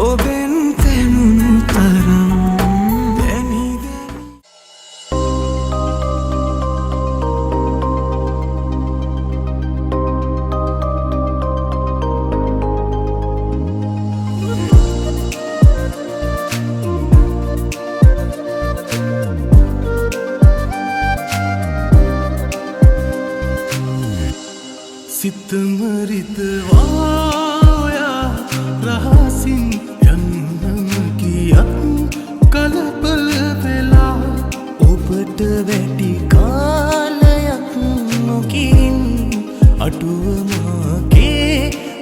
ඔබෙන් තැනුණු තරම් සිතමරිතවායා රහසින් යන්නම කියත් කලබල වෙලා ඔබට වැඩි කාලයක් නොකින් අඩුවමගේ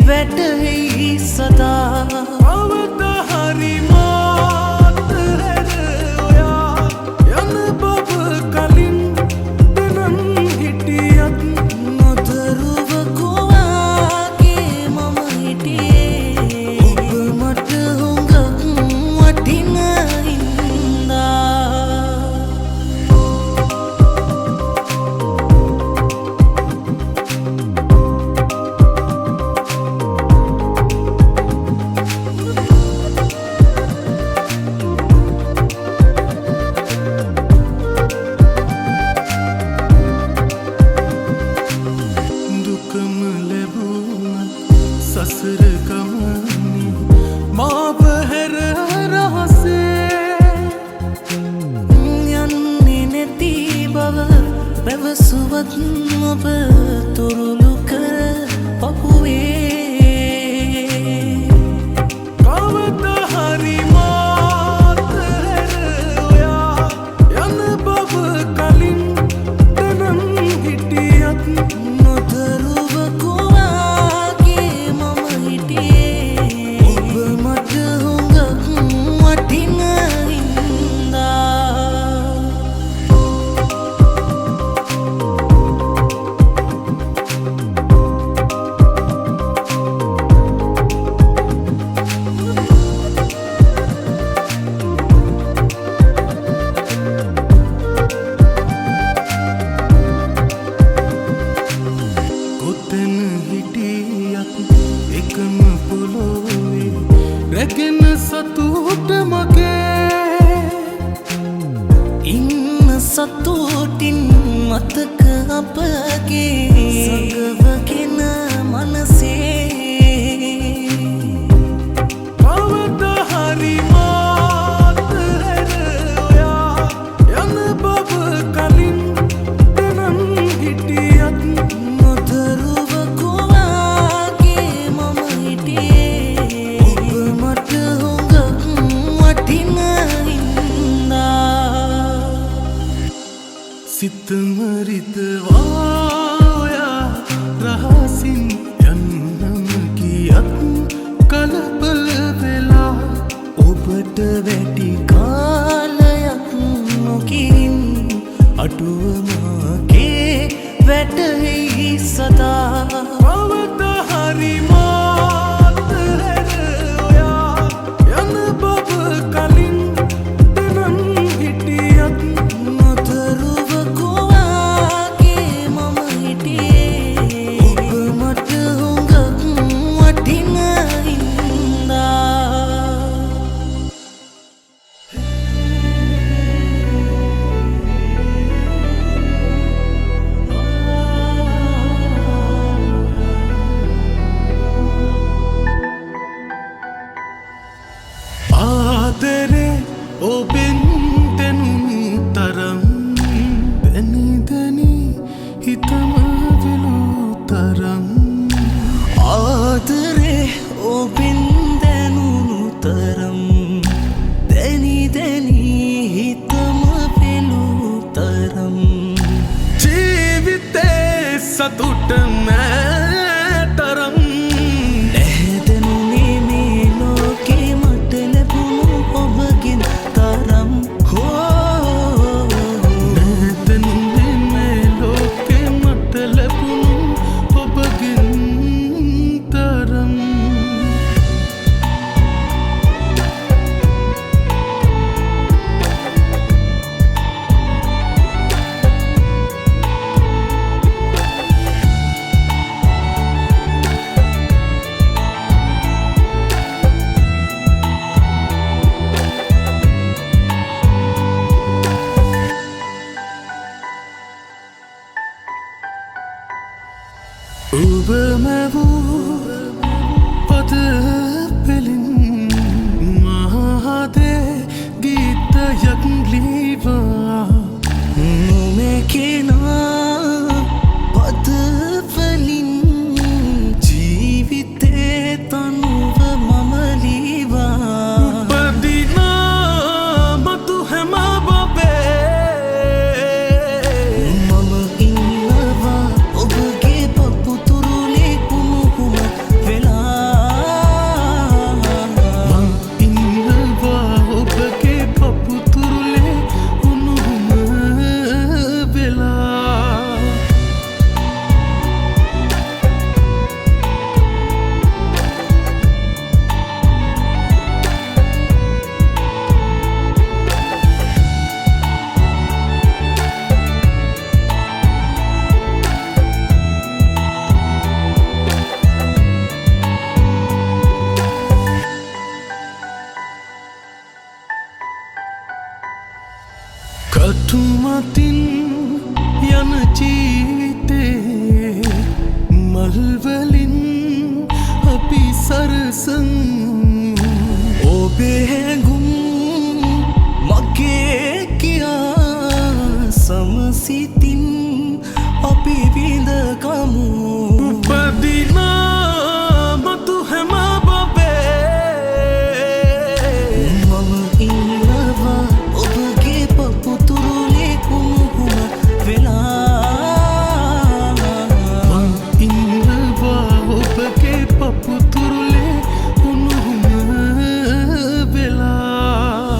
වැටෙයි සදා අවත හරි මාත හැර ඔයා යන බව කලින් දැනන් හිටියත් සසර ගමනේ මාව හැර රහසේ යන්නේ නැති බව පැවසුවත් ඔබ තුරුළු කර පපුවේ කවද හරි මාත හැර ඔයා යන බව කලින් දැනන් හිටියත් නොදරුව එකම පොළොවේ රැගෙන සතුට මගේ ඉන්න සතුටින් මතක අපගේ සඟවගෙන මනසේ කවද හරි මාත හැර ඔයා යන බව කලින් දැනන් හිටියත් නොදරුව සිතමරිතවායා රහසින් යන්නම කියත් කලබල වෙලා ඔබට වැඩි කාලයක් නොකින් අඩුවමගේ වැටෙයි සදා අවත හරි මාත හැර ඔයා යන බව කලින් දැනන් හිටියත් ආදරේ ඔබෙන් දැනුණු තරම් දැනි දැනි හිතම වෙලූ තරම් ආදරේ ඔබෙන් දැනුණු තරම් දැනි දැනි හිතම වෙලූ තරම් ජීවිතේ සතුටම තරම් නැහැදෙනුනේ මේ ලෝකේ මට ලැබුණු ඔබගෙන් තරම් ලෙසන් ඔබේ හැඟුම් මගේ කියා සමසිතින් අපි විඳගමු උපදිනා මතු හැම බබේ මම ඉන්නවා ඔබගේ පපුතුරුලේ කුණුහුම වෙලා මම ඉන්නවා ඔබගේ පපුතුරුලේ කුණුහුම වෙලා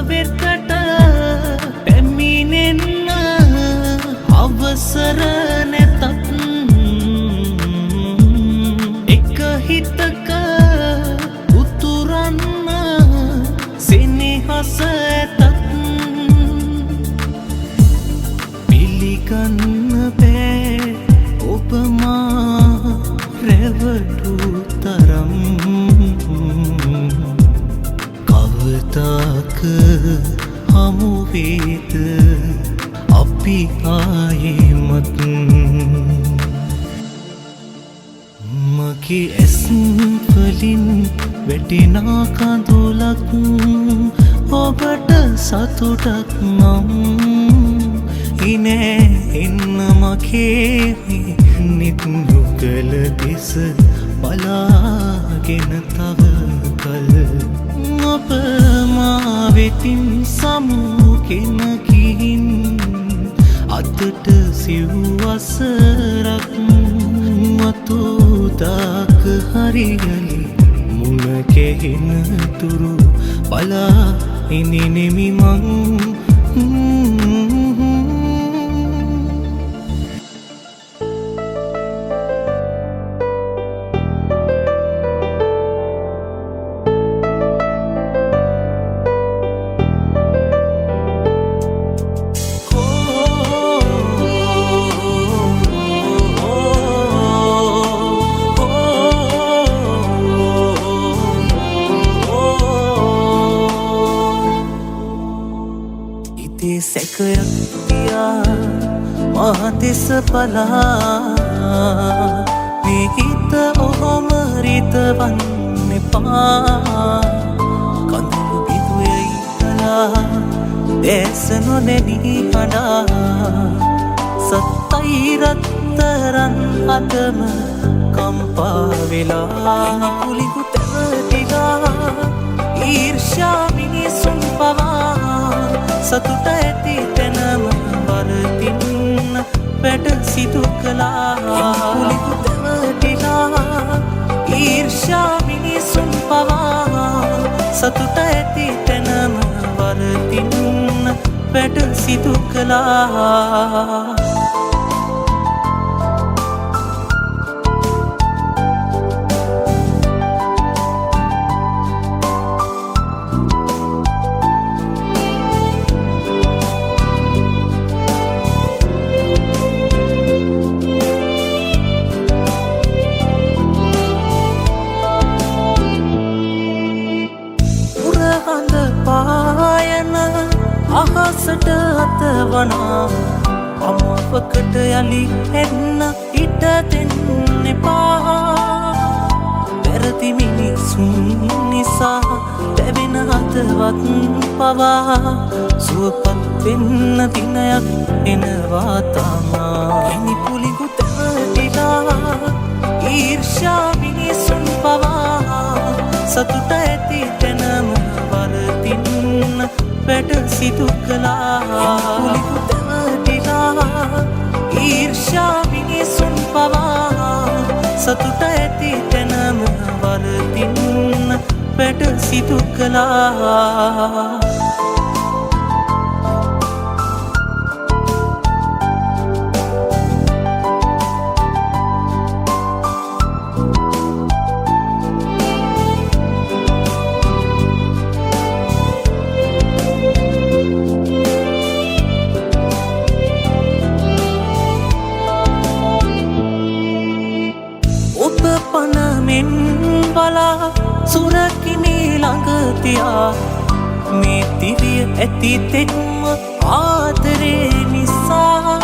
වෙතට පැමිණෙන්න අවසර නැතත් එක හිතක උතුරන්න සෙනෙහස ඇතත් පිළිගන්න බෑ ඔබ මා රැවටු තරම් කවදාක හමු වේද අපි ආයෙමත් මගේ ඇස් වලින් වැටෙනා කඳුලක් ඔබට සතුටක් නම් ඉනේ එන්න මගේ නිත් යුගල දෙස බලාගෙන තව කල ඔබ මා වෙතින් සමුගෙන ගිහින් අතට සිව්වසරක් අතෝදාක හරියලි මුණ කෙහෙන තුරු බලා ඉඳිනෙමි මං සැකයක් තියා මහදෙස බලා මේ හිත ඔහොම රිතවන්න එපා කඳුළු බිඳුවේ ඉතලා දැස නොනැනී හඬා සත්තයි රත්තරන් අතම කම්පා වෙලා කුලිකු තැවටිලා ඊර්ෂ්‍යා මිනිසුන් පවා සතුට ඇති තැනම වරදින්න වැඩ සිදු කළා කුලිකු තැවටිලා ඊර්ෂ්‍යා මිනිසුන් පවා සතුට ඇති තැනම වරදින්න වැඩ සිදු කළා අහසට අතවනා අමාවකට යලි එන්න ඉට දෙන්න එපා වැරදි මිනිසුන් නිසා දැවෙන හදවත් පවා සුවපත් වෙන්න දිනයක් එනවා තමා එනි පුලිගු තැවටිලා ඊර්ෂ්‍යා මිනිසුන් පවා සතුට ඇති තැනම වරදින්න වැඩ සිදු කළා කුලිකු තැවටිලා ඊර්ෂ්‍යා මිනිසුන් පවා සතුට ඇති තැනම වරදින්න වැඩ සිදු කළා මෙන් බලා සුරකිනේ ළඟ තියා මේ දිවිය ඇති තෙක්ම ආදරේ නිසා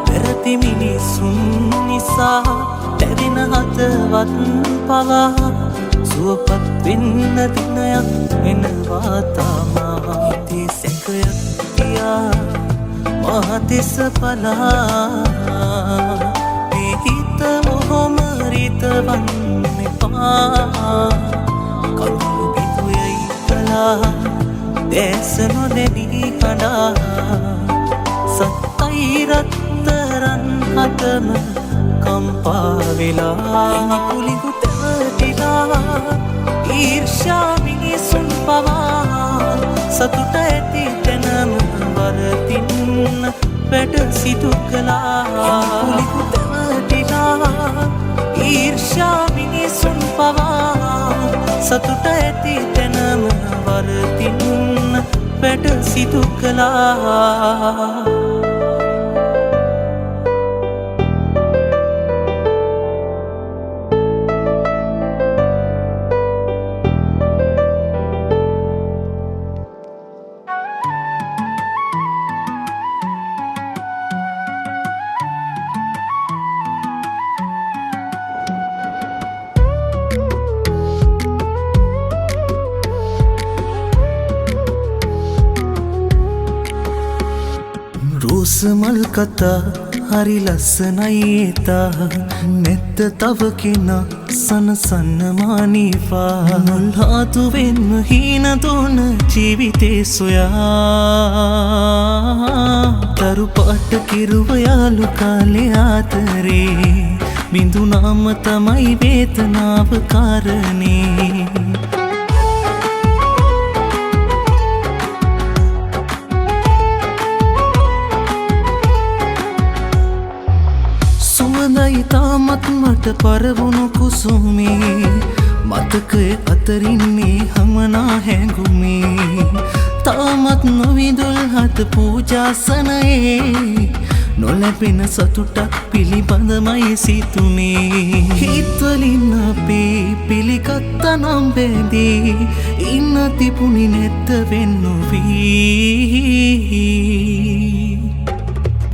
පෙරති මිනිසුන් නිසා දැවෙන හදවත් පවා සුවපත් වෙන්න දිනයක් එනවා තමා හිතේ සැකයක් තියා මහ දෙස බලා මේ හිත ඔහොම රිතවන්න එපා කඳුළු බිඳුයයි කලා දැස නොදැනී කඩා සත්තයි රත්තරන් හතම කම්පා වෙලා කුලිඟු තැවටිලා ඊර්ෂ්‍යා මිනිසුන් පවා සතුට ඇති තැනම වරදින්න වැඩ සිදු කළා කුලිඟු තැවටිලා ඊර්ෂ්‍යා මිනිසුන් පවා සතුට ඇති තැනම වරදින්න වැඩ සිදු කළා රෝසමල් කතා හරි ලස්සනයි ඒතා නැත්ත තව කෙනා සනසන්න මානීවා මුල්හාතු වෙන්න හීන දෝන ජීවිතේ සොයා දරු පාට කිරුව යාලු කාලේ ආතරේ බිඳුනාම තමයි වේතනාව කාරණේ සුවඳයි තාමත් මට පරවුණු කුසුමේ මතකය අතරින්නේ හමනා හැඟුමේ තාමත් නොවිදුල් හත පූජාසනයේ නොලැබෙන සතුටක් පිළිබඳමයි සිතුනේ හිත්වලින් අපේ පිළිගත්ත නම් බැඳී ඉන්න තිබුණි නැත්ත වෙන්නුවී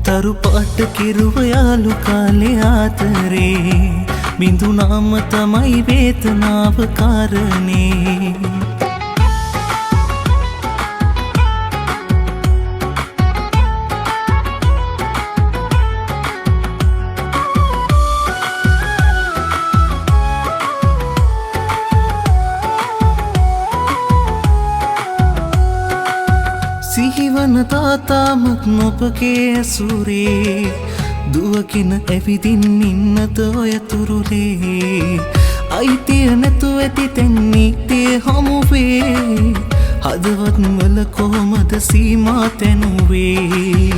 දරු පාට කිරුව යාලු කාලේ ආතරේ බිඳුනාම තමයි වේතනාව කාරණේ සිහිවන තාතාමත් නොපගේ ඇසුරේ දුවකින ඇවිදින් ඉන්නත ඔය තුරුලේ අයිතිය නැතු ඇති තැන්නීතේ හමුවේ හදවත් වල කොහොමද සීමා තැනුවේ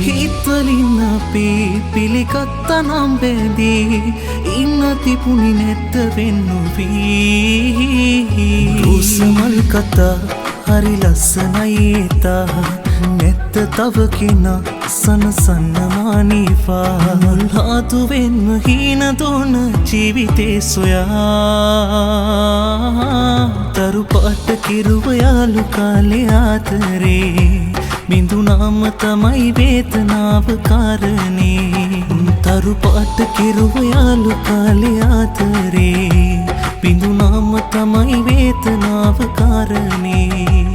හිත්වලින් අපේ පිළිගත්ත නම් බැඳී ඉන්න තිබුණි නැත්ත වෙන්නුවී රෝසමල් කතා හරි ලස්සනයි ඒතා නැත්ත තව කෙනා සනසන්න මානීවා මුල්හාතු වෙන්න හීන දෝන ජීවිතේ සොයා දරු පාට කිරුව යාලු කාලේ ආතරේ බිඳුනාම තමයි වේතනාව කාරණේ දරු පාට කිරුව යාලු කාලේ ආතරේ බිඳුනාම තමයි වේතනාව කාරණේ